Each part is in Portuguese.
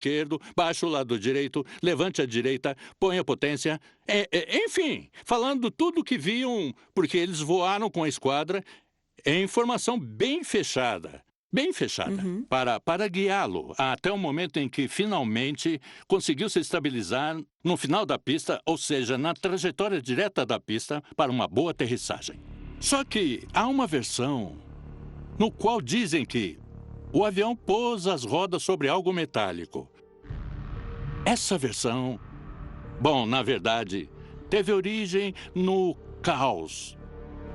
esquerdo, baixe o lado direito, levante a direita, ponha potência. Enfim, falando tudo o que viam, porque eles voaram com a esquadra, é informação bem fechada, Uhum. para guiá-lo até o momento em que finalmente conseguiu se estabilizar no final da pista, ou seja, na trajetória direta da pista para uma boa aterrissagem. Só que há uma versão no qual dizem que o avião pôs as rodas sobre algo metálico. Essa versão, bom, na verdade, teve origem no caos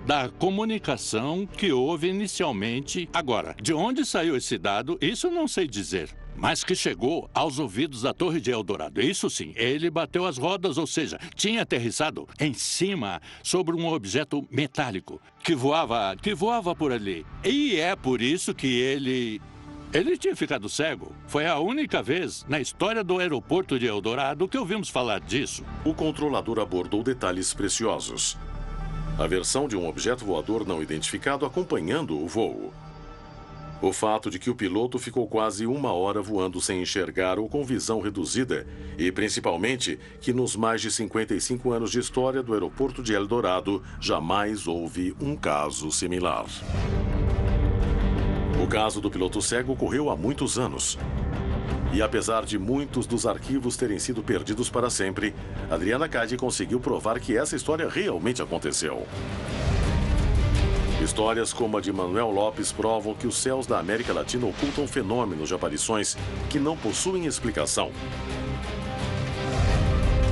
da comunicação que houve inicialmente. Agora, de onde saiu esse dado, isso não sei dizer. Mas que chegou aos ouvidos da Torre de Eldorado. Isso sim, ele bateu as rodas, ou seja, tinha aterrissado em cima sobre um objeto metálico que voava por ali. E é por isso que ele tinha ficado cego. Foi a única vez na história do aeroporto de Eldorado que ouvimos falar disso. O controlador abordou detalhes preciosos. A versão de um objeto voador não identificado acompanhando o voo. O fato de que o piloto ficou quase 1 hora voando sem enxergar ou com visão reduzida e, principalmente, que nos mais de 55 anos de história do aeroporto de Eldorado jamais houve um caso similar. O caso do piloto cego ocorreu há muitos anos. E apesar de muitos dos arquivos terem sido perdidos para sempre, Adriana Cady conseguiu provar que essa história realmente aconteceu. Histórias como a de Manuel Lopes provam que os céus da América Latina ocultam fenômenos de aparições que não possuem explicação.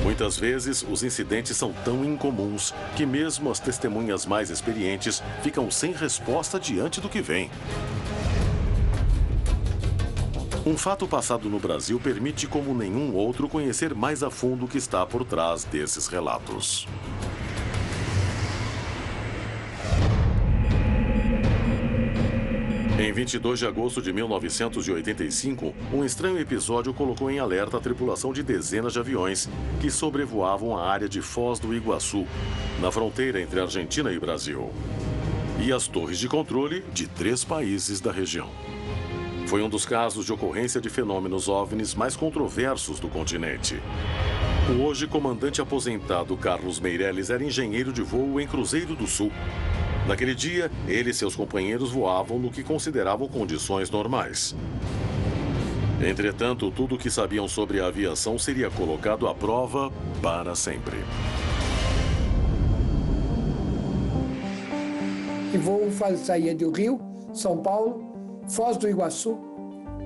Muitas vezes, os incidentes são tão incomuns que mesmo as testemunhas mais experientes ficam sem resposta diante do que vem. Um fato passado no Brasil permite, como nenhum outro, conhecer mais a fundo o que está por trás desses relatos. Em 22 de agosto de 1985, um estranho episódio colocou em alerta a tripulação de dezenas de aviões que sobrevoavam a área de Foz do Iguaçu, na fronteira entre Argentina e Brasil, e as torres de controle de 3 países da região. Foi um dos casos de ocorrência de fenômenos OVNIs mais controversos do continente. O hoje comandante aposentado Carlos Meirelles era engenheiro de voo em Cruzeiro do Sul. Naquele dia, ele e seus companheiros voavam no que consideravam condições normais. Entretanto, tudo o que sabiam sobre a aviação seria colocado à prova para sempre. O voo saía do Rio, São Paulo, Foz do Iguaçu,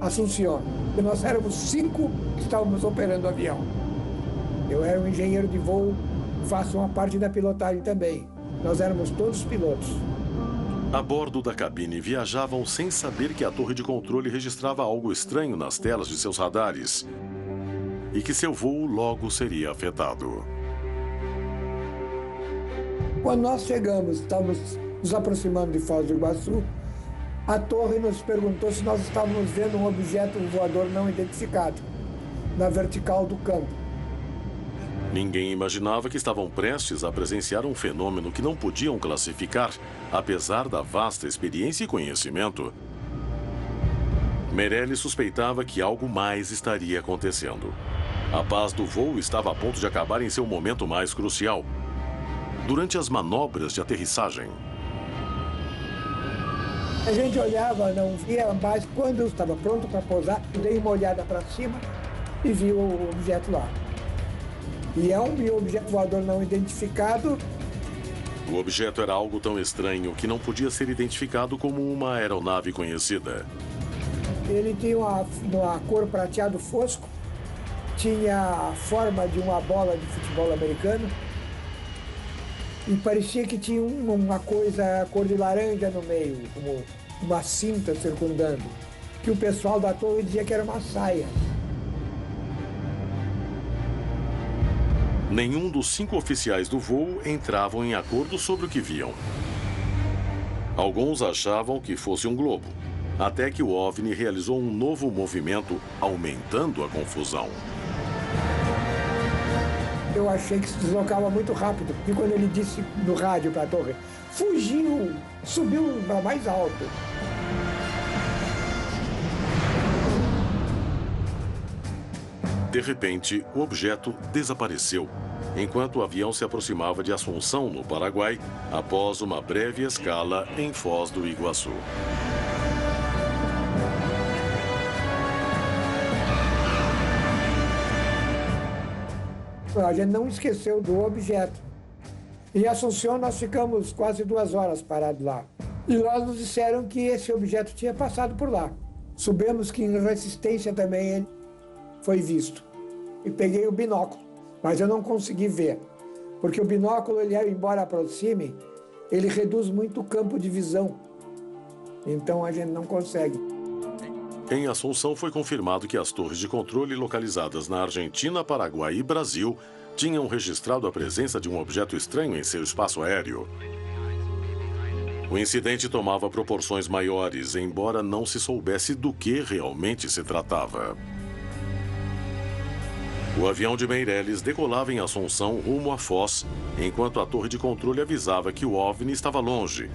Assunção. E nós éramos 5 que estávamos operando o avião. Eu era um engenheiro de voo, faço uma parte da pilotagem também. Nós éramos todos pilotos. A bordo da cabine viajavam sem saber que a torre de controle registrava algo estranho nas telas de seus radares e que seu voo logo seria afetado. Quando nós chegamos, estávamos nos aproximando de Foz do Iguaçu, a torre nos perguntou se nós estávamos vendo um objeto voador não identificado na vertical do campo. Ninguém imaginava que estavam prestes a presenciar um fenômeno que não podiam classificar, apesar da vasta experiência e conhecimento. Meirelles suspeitava que algo mais estaria acontecendo. A paz do voo estava a ponto de acabar em seu momento mais crucial, durante as manobras de aterrissagem. A gente olhava, não via, mas quando eu estava pronto para pousar, dei uma olhada para cima e vi o objeto lá. E é um objeto voador não identificado. O objeto era algo tão estranho que não podia ser identificado como uma aeronave conhecida. Ele tinha uma cor prateado fosco, tinha a forma de uma bola de futebol americano e parecia que tinha uma coisa cor de laranja no meio, como uma cinta circundando, que o pessoal da torre dizia que era uma saia. Nenhum dos 5 oficiais do voo entravam em acordo sobre o que viam. Alguns achavam que fosse um globo, até que o OVNI realizou um novo movimento, aumentando a confusão. Eu achei que se deslocava muito rápido, e quando ele disse no rádio para a torre, fugiu, subiu para mais alto. De repente, o objeto desapareceu, enquanto o avião se aproximava de Assunção, no Paraguai, após uma breve escala em Foz do Iguaçu. A gente não esqueceu do objeto. Em Assunção, nós ficamos quase 2 horas parados lá. E lá nos disseram que esse objeto tinha passado por lá. Soubemos que em Resistência também ele foi visto. E peguei o binóculo, mas eu não consegui ver. Porque o binóculo, ele, embora aproxime, ele reduz muito o campo de visão. Então a gente não consegue. Em Assunção foi confirmado que as torres de controle localizadas na Argentina, Paraguai e Brasil tinham registrado a presença de um objeto estranho em seu espaço aéreo. O incidente tomava proporções maiores, embora não se soubesse do que realmente se tratava. O avião de Meirelles decolava em Assunção rumo a Foz, enquanto a torre de controle avisava que o OVNI estava longe,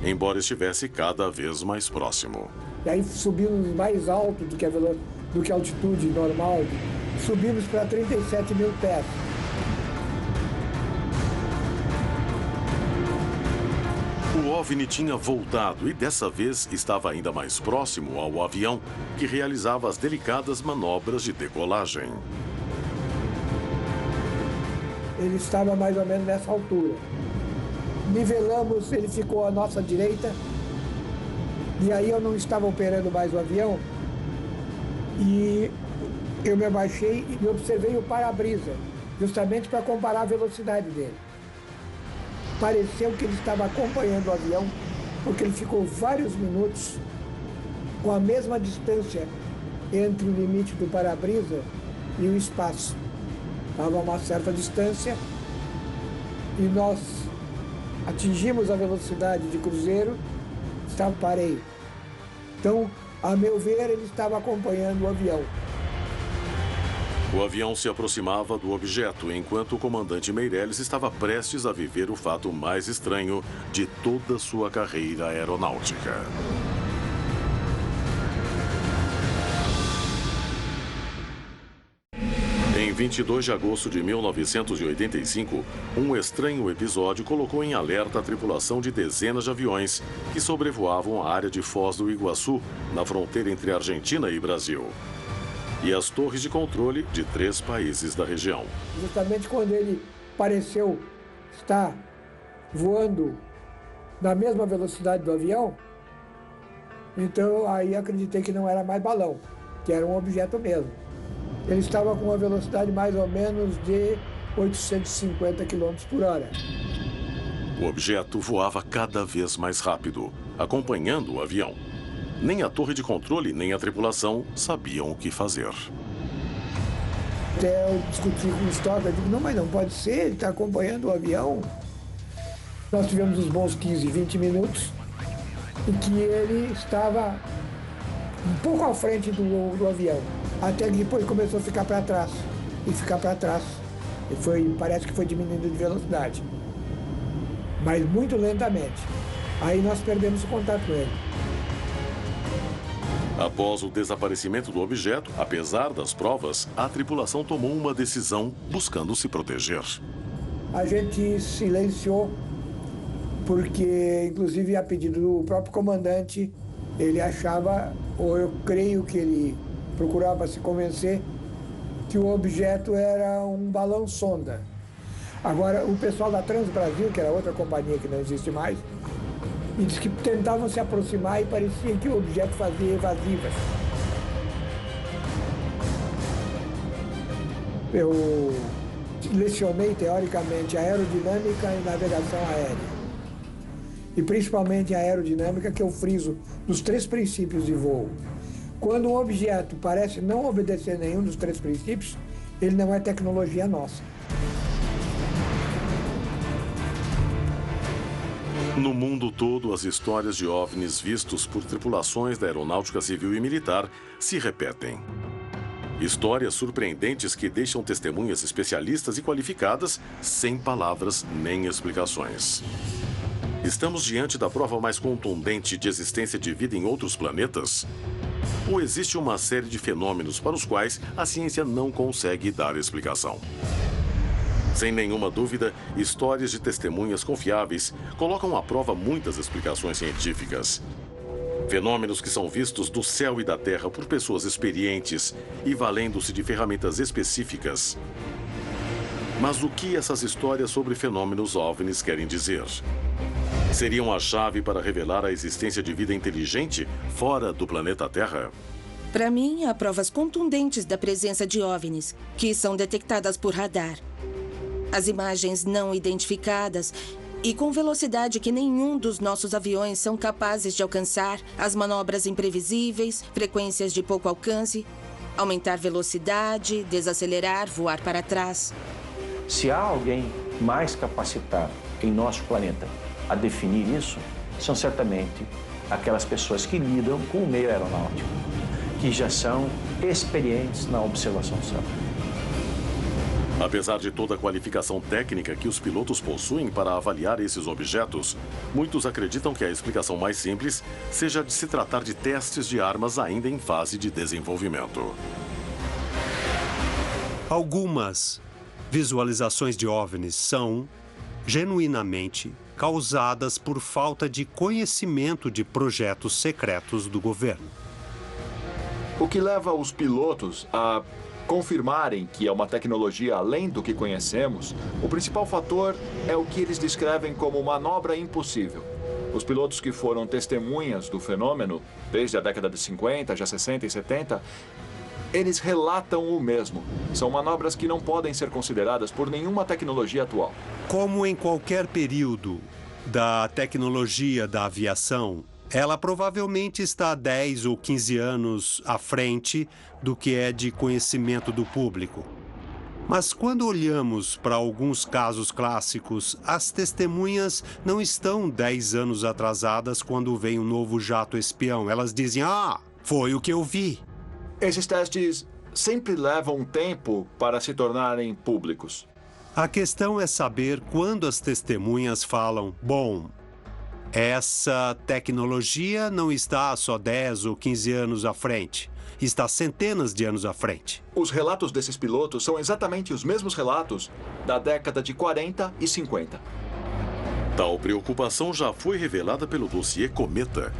embora estivesse cada vez mais próximo. E aí subimos mais alto do que a altitude normal, subimos para 37 mil pés. O OVNI tinha voltado e dessa vez estava ainda mais próximo ao avião, que realizava as delicadas manobras de decolagem. Ele estava mais ou menos nessa altura. Nivelamos, ele ficou à nossa direita. E aí eu não estava operando mais o avião. E eu me abaixei e observei o para-brisa, justamente para comparar a velocidade dele. Pareceu que ele estava acompanhando o avião, porque ele ficou vários minutos com a mesma distância entre o limite do para-brisa e o espaço. Estava a uma certa distância e nós atingimos a velocidade de cruzeiro, parei. Então, a meu ver, ele estava acompanhando o avião. O avião se aproximava do objeto, enquanto o comandante Meirelles estava prestes a viver o fato mais estranho de toda sua carreira aeronáutica. Em 22 de agosto de 1985, um estranho episódio colocou em alerta a tripulação de dezenas de aviões que sobrevoavam a área de Foz do Iguaçu, na fronteira entre Argentina e Brasil, e as torres de controle de 3 países da região. Justamente quando ele pareceu estar voando na mesma velocidade do avião, então aí acreditei que não era mais balão, que era um objeto mesmo. Ele estava com uma velocidade mais ou menos de 850 km por hora. O objeto voava cada vez mais rápido, acompanhando o avião. Nem a torre de controle, nem a tripulação sabiam o que fazer. Até eu discuti com o Stocker, eu digo, não, mas não pode ser, ele está acompanhando o avião. Nós tivemos uns bons 15, 20 minutos em que ele estava um pouco à frente do avião. Até que depois começou a ficar para trás. E ficar para trás. E parece que foi diminuindo de velocidade. Mas muito lentamente. Aí nós perdemos o contato com ele. Após o desaparecimento do objeto, apesar das provas, a tripulação tomou uma decisão buscando se proteger. A gente silenciou, porque, inclusive, a pedido do próprio comandante, ele achava, ou eu creio que ele procurava se convencer, que o objeto era um balão sonda. Agora, o pessoal da Transbrasil, que era outra companhia que não existe mais, e disse que tentavam se aproximar e parecia que o objeto fazia evasivas. Eu lecionei, teoricamente, aerodinâmica e navegação aérea. E principalmente a aerodinâmica, que eu friso dos 3 princípios de voo. Quando um objeto parece não obedecer nenhum dos 3 princípios, ele não é tecnologia nossa. No mundo todo, as histórias de OVNIs vistos por tripulações da aeronáutica civil e militar se repetem. Histórias surpreendentes que deixam testemunhas especialistas e qualificadas sem palavras nem explicações. Estamos diante da prova mais contundente de existência de vida em outros planetas? Ou existe uma série de fenômenos para os quais a ciência não consegue dar explicação? Sem nenhuma dúvida, histórias de testemunhas confiáveis colocam à prova muitas explicações científicas. Fenômenos que são vistos do céu e da terra por pessoas experientes e valendo-se de ferramentas específicas. Mas o que essas histórias sobre fenômenos OVNIs querem dizer? Seriam a chave para revelar a existência de vida inteligente fora do planeta Terra? Para mim, há provas contundentes da presença de OVNIs, que são detectadas por radar. As imagens não identificadas e com velocidade que nenhum dos nossos aviões são capazes de alcançar, as manobras imprevisíveis, frequências de pouco alcance, aumentar velocidade, desacelerar, voar para trás. Se há alguém mais capacitado em nosso planeta a definir isso, são certamente aquelas pessoas que lidam com o meio aeronáutico, que já são experientes na observação do céu. Apesar de toda a qualificação técnica que os pilotos possuem para avaliar esses objetos, muitos acreditam que a explicação mais simples seja de se tratar de testes de armas ainda em fase de desenvolvimento. Algumas visualizações de OVNIs são, genuinamente, causadas por falta de conhecimento de projetos secretos do governo. O que leva os pilotos a confirmarem que é uma tecnologia além do que conhecemos, o principal fator é o que eles descrevem como manobra impossível. Os pilotos que foram testemunhas do fenômeno, desde a década de 50, já 60 e 70, eles relatam o mesmo. São manobras que não podem ser consideradas por nenhuma tecnologia atual. Como em qualquer período da tecnologia da aviação, ela provavelmente está 10 ou 15 anos à frente do que é de conhecimento do público. Mas quando olhamos para alguns casos clássicos, as testemunhas não estão 10 anos atrasadas quando vem um novo jato espião. Elas dizem, foi o que eu vi. Esses testes sempre levam tempo para se tornarem públicos. A questão é saber quando as testemunhas falam, essa tecnologia não está só 10 ou 15 anos à frente, está centenas de anos à frente. Os relatos desses pilotos são exatamente os mesmos relatos da década de 40 e 50. Tal preocupação já foi revelada pelo dossiê Cometa,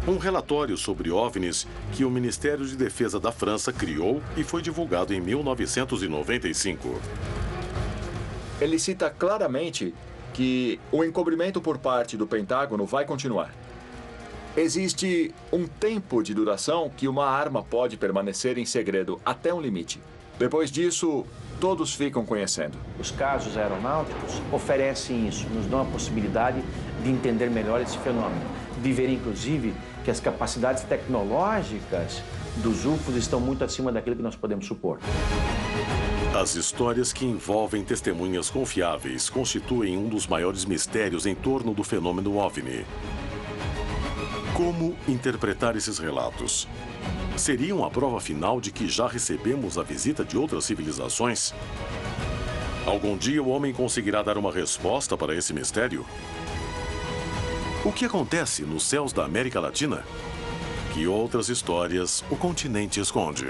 um relatório sobre OVNIs que o Ministério de Defesa da França criou e foi divulgado em 1995. Ele cita claramente que o encobrimento por parte do Pentágono vai continuar. Existe um tempo de duração que uma arma pode permanecer em segredo até um limite. Depois disso, todos ficam conhecendo. Os casos aeronáuticos oferecem isso, nos dão a possibilidade de entender melhor esse fenômeno, de ver, inclusive, que as capacidades tecnológicas dos UFOs estão muito acima daquilo que nós podemos supor. As histórias que envolvem testemunhas confiáveis constituem um dos maiores mistérios em torno do fenômeno OVNI. Como interpretar esses relatos? Seriam a prova final de que já recebemos a visita de outras civilizações? Algum dia o homem conseguirá dar uma resposta para esse mistério? O que acontece nos céus da América Latina? Que outras histórias o continente esconde?